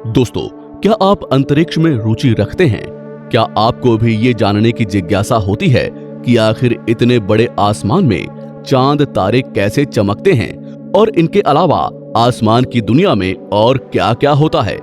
दोस्तों, क्या आप अंतरिक्ष में रुचि रखते हैं? क्या आपको भी ये जानने की जिज्ञासा होती है कि आखिर इतने बड़े आसमान में चांद तारे कैसे चमकते हैं और इनके अलावा आसमान की दुनिया में और क्या-क्या होता है?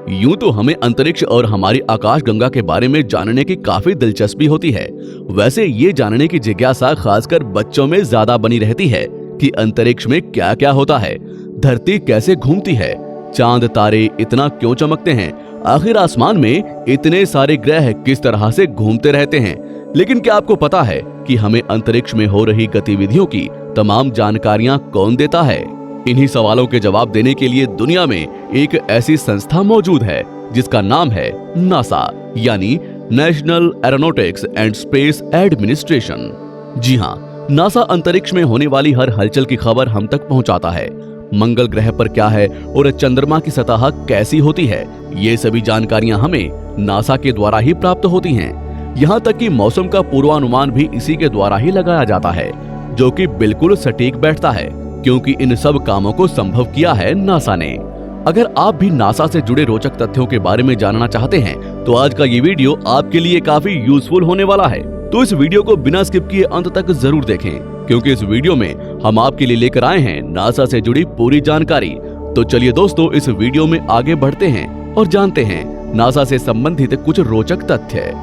यूं तो हमें अंतरिक्ष और हमारी आकाशगंगा के बारे में जानने की काफी दिलचस्पी होती है। वैसे ये जानने की जिज्ञासा खासकर बच्चों में ज्यादा बनी रहती है कि अंतरिक्ष में क्या-क्या होता है, धरती कैसे घूमती है, चांद तारे इतना क्यों चमकते हैं, आखिर आसमान में इतने सारे ग्रह किस तरह से घूमते रहते हैं। लेकिन क्या आपको पता है कि हमें अंतरिक्ष में हो रही गतिविधियों की तमाम जानकारियां कौन देता है? इन्हीं सवालों के जवाब देने के लिए दुनिया में एक ऐसी संस्था मौजूद है जिसका नाम है नासा, यानी national aeronautics and space administration. जी हाँ, नासा अंतरिक्ष में होने वाली हर हलचल की खबर हम तक पहुंचाता है। मंगल ग्रह पर क्या है और चंद्रमा की सतह कैसी होती है, ये सभी जानकारियां हमें नासा के द्वारा ही प्राप्त होती हैं। यहाँ तक कि मौसम का पूर्वानुमान भी इसी के द्वारा ही लगाया जाता है, जो कि बिल्कुल सटीक बैठता है, क्योंकि इन सब कामों को संभव किया है नासा ने। अगर आप भी नासा से जुड़े रोचक तथ्यों के बारे में जानना चाहते हैं, तो आज का ये वीडियो आपके लिए काफी यूजफुल होने वाला है। तो इस वीडियो को बिना स्किप किए अंत तक जरूर देखें, क्योंकि इस वीडियो में हम आपके लिए लेकर आए हैं नासा से जुड़ी पूरी जानकारी। तो चलिए दोस्तों, इस वीडियो में आगे बढ़ते हैं और जानते हैं नासा से संबंधित कुछ रोचक तथ्य।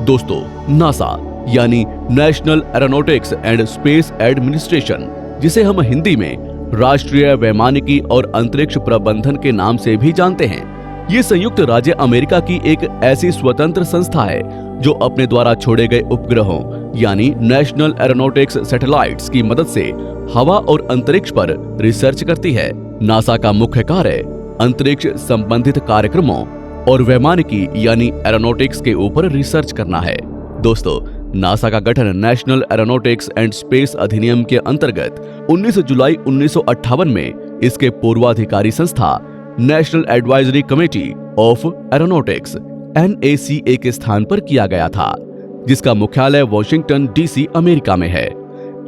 दोस्तों, नासा यानी national aeronautics and space administration, जिसे हम हिंदी में राष्ट्रीय वैमानिकी और अंतरिक्ष प्रबंधन के नाम से भी जानते हैं, ये संयुक्त राज्य अमेरिका की एक ऐसी स्वतंत्र संस्था है जो अपने द्वारा छोड़े गए उपग्रहों यानी नेशनल एरोनॉटिक्स सैटेलाइट्स की मदद से हवा और अंतरिक्ष पर रिसर्च करती है। नासा का मुख्य कार्य अंतरिक्ष संबंधित कार्यक्रमों और वैमानिकी यानी एरोनॉटिक्स के ऊपर रिसर्च करना है। दोस्तों, नासा का गठन नेशनल एरोनॉटिक्स एंड स्पेस अधिनियम के अंतर्गत 19 जुलाई 1958 में इसके पूर्वाधिकारी संस्था national advisory committee of aeronautics NACA के स्थान पर किया गया था, जिसका मुख्यालय वॉशिंगटन DC अमेरिका में है।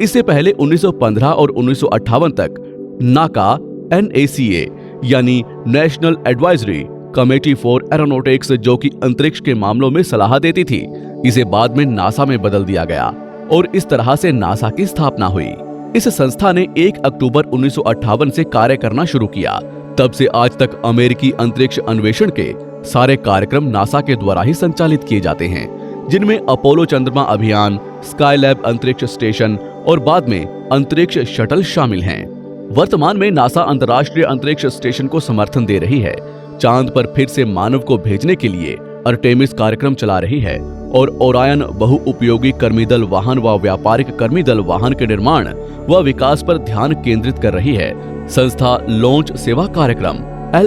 इससे पहले 1915 और 1958 तक नाका NACA यानी national advisory committee for aeronautics, जो कि अंतरिक्ष के मामलों में सलाह देती थी, इसे बाद में नासा में बदल दिया गया और इस तरह से नासा की स्थापना हुई। इस संस्था ने 1 अक्टूबर 1958 से कार्य करना शुरू किया। तब से आज तक अमेरिकी अंतरिक्ष अन्वेषण के सारे कार्यक्रम नासा के द्वारा ही संचालित किए जाते हैं, जिनमें अपोलो चंद्रमा अभियान, स्काईलैब अंतरिक्ष स्टेशन और बाद में अंतरिक्ष शटल शामिल हैं। वर्तमान में नासा अंतर्राष्ट्रीय अंतरिक्ष स्टेशन को समर्थन दे रही है, चांद पर फिर से मानव को भेजने के लिए अर्टेमिस कार्यक्रम चला रही है और ओरायन बहुउपयोगी कर्मीदल वाहन व व्यापारिक कर्मीदल वाहन के निर्माण व विकास पर ध्यान केंद्रित कर रही है। संस्था लॉन्च सेवा कार्यक्रम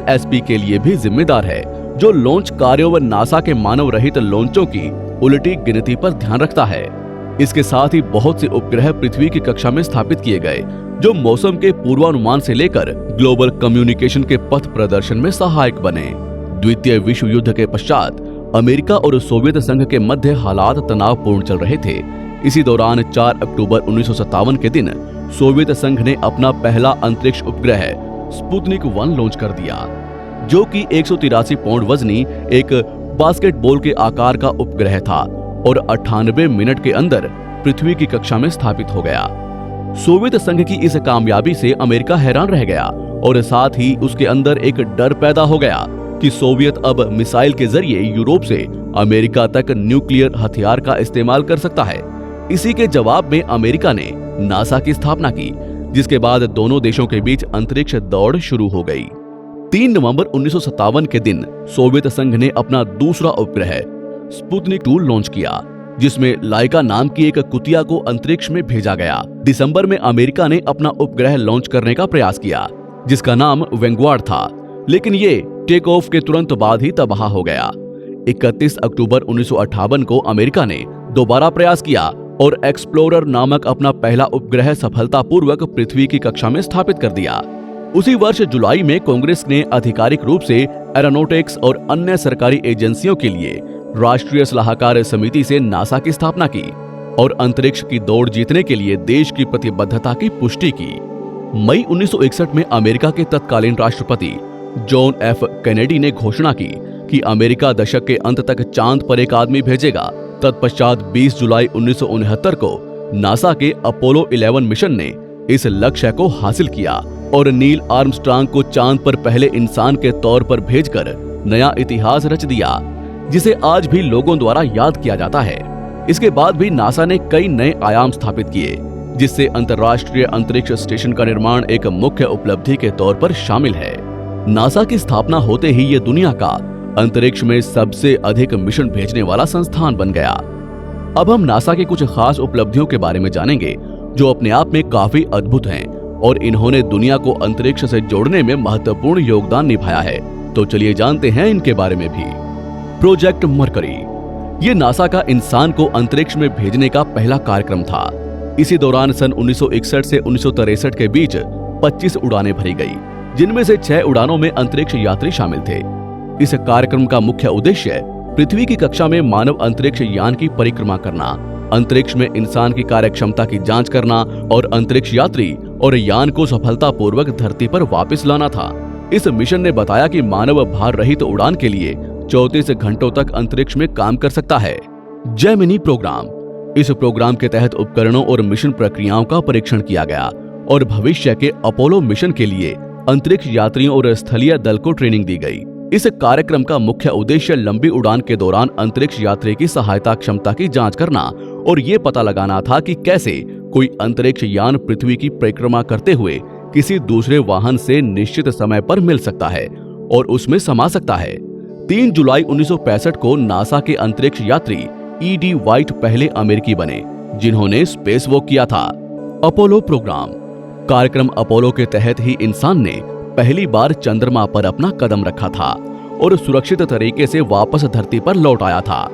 LSP के लिए भी जिम्मेदार है, जो लॉन्च कार्यों व नासा के मानव रहित लॉन्चों की उलटी गिनती पर ध्यान रखता है। इसके साथ ही बहुत से उपग्रह पृथ्वी की कक्षा में स्थापित किए गए, जो मौसम के पूर्वानुमान से लेकर ग्लोबल कम्युनिकेशन के पथ प्रदर्शन में सहायक बने। द्वितीय विश्व युद्ध के पश्चात अमेरिका और सोवियत संघ के मध्य हालात तनावपूर्ण चल रहे थे। इसी दौरान 4 अक्टूबर 1957 के दिन सोवियत संघ ने अपना पहला अंतरिक्ष उपग्रह स्पुतनिक 1 लॉन्च कर दिया, जो कि 183 पाउंड वजनी एक बास्केटबॉल के आकार का उपग्रह था और 98 मिनट के अंदर पृथ्वी की कक्षा में स्थापित हो गया। सोवियत संघ की इस कामयाबी से अमेरिका हैरान रह गया और साथ ही उसके अंदर एक डर पैदा हो गया कि सोवियत अब मिसाइल के जरिए यूरोप से अमेरिका तक न्यूक्लियर हथियार का इस्तेमाल कर सकता है। इसी के जवाब में अमेरिका ने नासा की स्थापना की, जिसके बाद दोनों देशों के बीच अंतरिक्ष दौड़ शुरू हो गई। 3 नवंबर 1957 के दिन सोवियत संघ ने अपना दूसरा उपग्रह स्पुतनिक 2 लॉन्च किया, जिसमें लाइका नाम की एक कुतिया को अंतरिक्ष में भेजा गया। दिसंबर में अमेरिका ने अपना उपग्रह लॉन्च करने का प्रयास किया, जिसका नाम वैंगवार्ड था, लेकिन ये टेक ऑफ के तुरंत बाद ही तबाह हो गया। 31 अक्टूबर 1958 को अमेरिका ने दोबारा प्रयास किया और एक्सप्लोरर नामक अपना पहला उपग्रह सफलतापूर्वक पृथ्वी की कक्षा में स्थापित कर दिया। उसी वर्ष जुलाई में कांग्रेस ने आधिकारिक रूप से एरोनॉटिक्स और अन्य सरकारी एजेंसियों के लिए राष्ट्रीय सलाहकार समिति से नासा की स्थापना की और अंतरिक्ष की दौड़ जीतने के लिए देश की प्रतिबद्धता की पुष्टि की। मई 1961 में अमेरिका के तत्कालीन राष्ट्रपति जॉन एफ कैनेडी ने घोषणा की कि अमेरिका दशक के अंत तक चांद पर एक आदमी भेजेगा। तत्पश्चात 20 जुलाई 1969 को नासा के अपोलो 11 मिशन ने इस लक्ष्य को हासिल किया और नील आर्मस्ट्रांग को चांद पर पहले इंसान के तौर पर भेजकर नया इतिहास रच दिया, जिसे आज भी लोगों द्वारा याद किया जाता है। इसके बाद भी नासा ने कई नए आयाम स्थापित किए, जिससे अंतर्राष्ट्रीय अंतरिक्ष स्टेशन का निर्माण एक मुख्य उपलब्धि के तौर पर शामिल है। नासा की स्थापना होते ही ये दुनिया का अंतरिक्ष में सबसे अधिक मिशन भेजने वाला संस्थान बन गया। अब हम नासा की कुछ खास उपलब्धियों के बारे में जानेंगे, जो अपने आप में काफी अद्भुत हैं और इन्होंने दुनिया को अंतरिक्ष से जोड़ने में महत्वपूर्ण योगदान निभाया है। तो चलिए जानते हैं इनके बारे में भी। प्रोजेक्ट मरकरी, ये नासा का इंसान को अंतरिक्ष में भेजने का पहला कार्यक्रम था। इसी दौरान सन 1961 से 1963 के बीच 25 उड़ानें भरी गई, जिनमें से 6 उड़ानों में अंतरिक्ष यात्री शामिल थे। इस कार्यक्रम का मुख्य उद्देश्य पृथ्वी की कक्षा में मानव अंतरिक्ष यान की परिक्रमा करना, अंतरिक्ष में इंसान की कार्यक्षमता की जांच करना और अंतरिक्ष यात्री और यान को सफलतापूर्वक धरती पर वापस लाना था। इस मिशन ने बताया कि मानव भार रहित उड़ान के लिए 34 घंटों तक अंतरिक्ष में काम कर सकता है। जेमिनी प्रोग्राम, इस प्रोग्राम के तहत उपकरणों और मिशन प्रक्रियाओं का परीक्षण किया गया और भविष्य के अपोलो मिशन के लिए अंतरिक्ष यात्रियों और स्थलीय दल को ट्रेनिंग दी गई। इस कार्यक्रम का मुख्य उद्देश्य लंबी उड़ान के दौरान अंतरिक्ष यात्री की सहायता क्षमता की जांच करना और ये पता लगाना था कि कैसे कोई अंतरिक्ष यान पृथ्वी की परिक्रमा करते हुए किसी दूसरे वाहन से निश्चित समय पर मिल सकता है और उसमें समा सकता है। 3 जुलाई 1965 को नासा के अंतरिक्ष यात्री E.D. वाइट पहले अमेरिकी बने जिन्होंने स्पेस वॉक किया था। अपोलो प्रोग्राम, कार्यक्रम अपोलो के तहत ही इंसान ने पहली बार चंद्रमा पर अपना कदम रखा था और सुरक्षित तरीके से वापस धरती पर लौट आया था।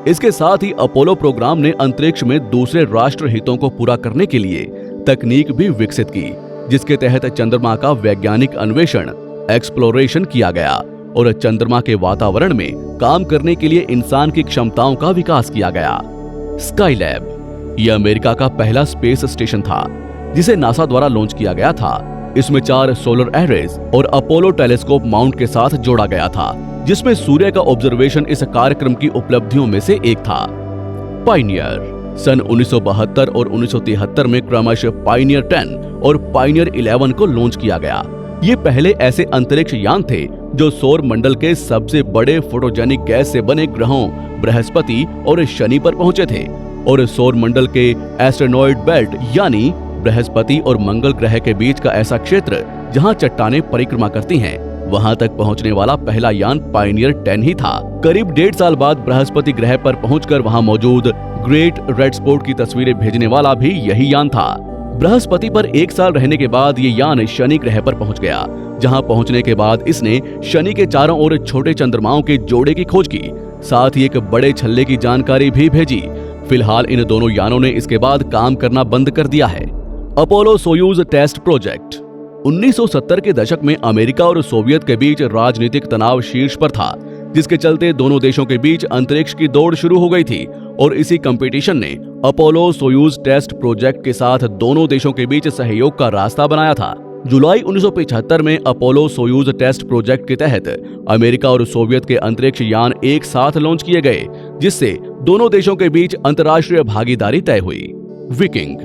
इसके साथ ही अपोलो प्रोग्राम ने अंतरिक्ष में दूसरे राष्ट्र हितों को पूरा करने के लिए तकनीक भी विकसित की, जिसके तहत चंद्रमा का वैज्ञानिक अन्वेषण एक्सप्लोरेशन किया गया और चंद्रमा के वातावरण में काम करने के लिए इंसान की क्षमताओं का विकास किया गया। स्काईलैब, यह अमेरिका का पहला स्पेस स्टेशन था जिसे नासा द्वारा लॉन्च किया गया था। इसमें 4 सोलर एरेज और अपोलो टेलीस्कोप माउंट के साथ जोड़ा गया था, जिसमें सूर्य का ऑब्जर्वेशन इस कार्यक्रम की उपलब्धियों में से एक था। पायनियर, सन 1972 और 1973 में क्रमशः पायनियर 10 और पायनियर 11 को लॉन्च किया गया। ये पहले ऐसे अंतरिक्ष यान थे जो सौर मंडल के सबसे बड़े फोटोजेनिक गैस से बने ग्रहों बृहस्पति और शनि पर पहुंचे थे और सौर मंडल के एस्टेरॉयड बेल्ट यानी बृहस्पति और मंगल ग्रह के बीच का ऐसा क्षेत्र जहां चट्टानें परिक्रमा करती हैं, वहां तक पहुंचने वाला पहला यान पायनियर 10 ही था। करीब 1.5 साल बाद बृहस्पति ग्रह पर पहुंचकर वहां मौजूद ग्रेट रेड स्पॉट की तस्वीरें भेजने वाला भी यही यान था। बृहस्पति पर 1 साल रहने के बाद ये यान शनि ग्रह पर पहुंच गया, जहां पहुंचने के बाद इसने शनि के चारों ओर छोटे चंद्रमाओं के जोड़े की खोज की, साथ ही एक बड़े छल्ले की जानकारी भी भेजी। फिलहाल इन दोनों यानों ने इसके बाद काम करना बंद कर दिया है। अपोलो सोयूज टेस्ट प्रोजेक्ट, 1970 के दशक में अमेरिका और सोवियत के बीच राजनीतिक तनाव शीर्ष पर था, जिसके चलते दोनों देशों के बीच अंतरिक्ष की दौड़ शुरू हो गई थी और इसी कंपटीशन ने अपोलो सोयूज टेस्ट प्रोजेक्ट के साथ दोनों देशों के बीच सहयोग का रास्ता बनाया था। जुलाई 1975 में अपोलो सोयूज टेस्ट प्रोजेक्ट के तहत अमेरिका और सोवियत के अंतरिक्ष यान एक साथ लॉन्च किए गए, जिससे दोनों देशों के बीच अंतर्राष्ट्रीय भागीदारी तय हुई। विकिंग,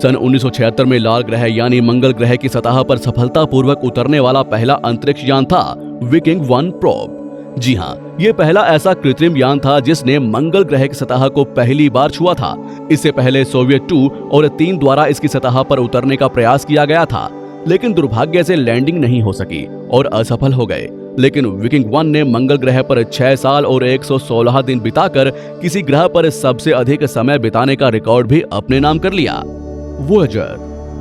सन 1976 में लाल ग्रह यानी मंगल ग्रह की सतह पर सफलतापूर्वक उतरने वाला पहला अंतरिक्ष यान था विकिंग 1 प्रोब। जी हाँ, ये पहला ऐसा कृत्रिम यान था जिसने मंगल ग्रह की सतह को पहली बार छुआ था। इससे पहले सोवियत 2 और 3 द्वारा इसकी सतह पर उतरने का प्रयास किया गया था, लेकिन दुर्भाग्य से लैंडिंग नहीं हो सकी और असफल हो गए। लेकिन विकिंग 1 ने मंगल ग्रह पर 6 साल और 116 दिन बिताकर किसी ग्रह पर सबसे अधिक समय बिताने का रिकॉर्ड भी अपने नाम कर लिया। वॉयेजर,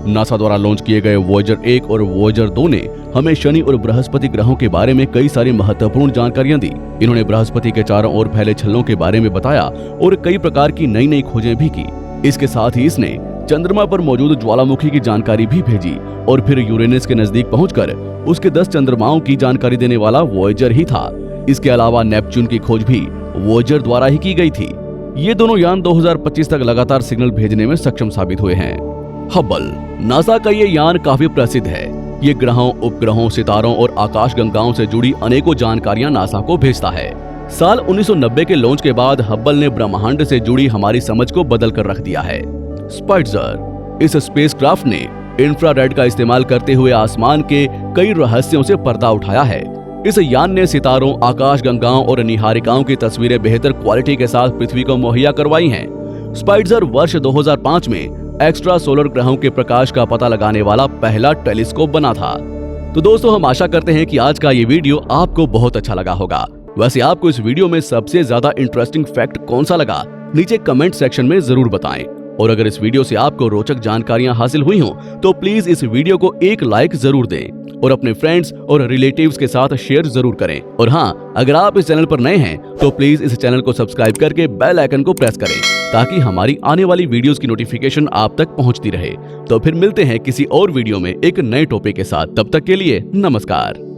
नासा द्वारा लॉन्च किए गए वॉयेजर 1 और वॉयेजर 2 ने हमें शनि और बृहस्पति ग्रहों के बारे में कई सारी महत्वपूर्ण जानकारियां दी। इन्होंने बृहस्पति के चारों ओर फैले छल्लों के बारे में बताया और कई प्रकार की नई नई खोजें भी की। इसके साथ ही इसने चंद्रमा पर मौजूद ज्वालामुखी की जानकारी भी भेजी और फिर यूरेनस के नजदीक पहुंचकर उसके 10 चंद्रमाओं की जानकारी देने वाला वॉयेजर ही था। इसके अलावा नेपच्यून की खोज भी वॉयेजर द्वारा ही की गई थी। ये दोनों यान 2025 तक लगातार सिग्नल भेजने में सक्षम साबित हुए हैं। हबल, नासा का ये यान काफी प्रसिद्ध है। ये ग्रहों, उपग्रहों, सितारों और आकाशगंगाओं से जुड़ी अनेकों जानकारियां नासा को भेजता है। साल 1990 के लॉन्च के बाद हब्बल ने ब्रह्मांड से जुड़ी हमारी समझ को बदल कर रख दिया है। स्पाइट्जर, इस स्पेसक्राफ्ट ने इंफ्रारेड का इस्तेमाल करते हुए आसमान के कई रहस्यों से पर्दा उठाया है। इस यान ने सितारों, आकाशगंगाओं और निहारिकाओं की तस्वीरें बेहतर क्वालिटी के साथ पृथ्वी को मुहैया करवाई हैं। स्पाइट्जर वर्ष 2005 में एक्स्ट्रा सोलर ग्रहों के प्रकाश का पता लगाने वाला पहला टेलीस्कोप बना था। तो दोस्तों, हम आशा करते हैं कि आज का ये वीडियो आपको बहुत अच्छा लगा होगा। वैसे आपको इस वीडियो में सबसे ज्यादा इंटरेस्टिंग फैक्ट कौन सा लगा, नीचे कमेंट सेक्शन में जरूर बताएं। और अगर इस वीडियो से आपको रोचक जानकारियां हासिल हुई हों तो प्लीज इस वीडियो को एक लाइक जरूर दें और अपने फ्रेंड्स और रिलेटिव्स के साथ शेयर जरूर करें। और हाँ, अगर आप इस चैनल पर नए हैं तो प्लीज इस चैनल को सब्सक्राइब करके बेल आइकन को प्रेस करें ताकि हमारी आने वाली वीडियोस की नोटिफिकेशन आप तक पहुंचती रहे। तो फिर मिलते हैं किसी और वीडियो में एक नए टॉपिक के साथ। तब तक के लिए नमस्कार।